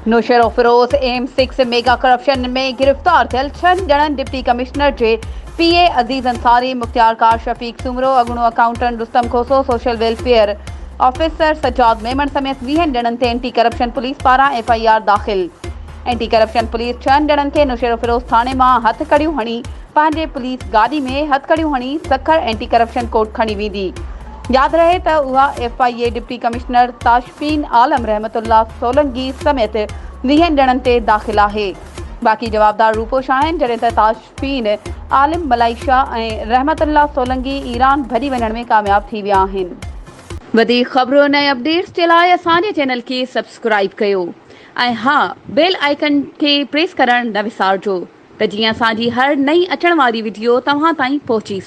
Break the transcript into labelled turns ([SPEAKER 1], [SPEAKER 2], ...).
[SPEAKER 1] नौशेरो Firoz M6 mega corruption में गिरफ्तार थियल 6 ॼणनि डिप्टी कमिश्नर जे PA अज़ीज़ अंसारी, मुख्तियार कार शफ़ीक सुमरो, अगणो accountant Rustam Khoso, social welfare officer Sajjad Memon समेत 20 ॼणनि ते एंटी करप्शन पुलिस पारां FIR दाख़िल। एंटी करप्शन पुलिस 6 ॼणनि खे नौशेरो फिरोज थाणे मां हथकड़ियूं हणी पंहिंजे पुलिस गाॾी में हथकड़ियूं हणी सखर एंटी करप्शन कोर्ट खणी वेंदी। याद रहे त उहा FIA डिप्टी कमिश्नर ताशफीन आलम रहमतुल्लाह सोलंकी समेत 20 ॼणनि ते दाख़िल आहे। बाक़ी जवाबदार रूपोश आहिनि, जॾहिं त ताशफीन आलिम मलाइशिया ऐं रहमतुल्लाह सोलंकी ईरान भॼी वञण में कामयाब थी विया आहिनि। वधीक ख़बरूं ऐं अपडेट्स जे लाइ असांजे चैनल खे सब्सक्राइब कयो ऐं हा, बेल आइकन खे प्रेस करणु न विसारिजो त जीअं असांजी हर नई अचण वारी वीडियो तव्हां ताईं पहुची सघे।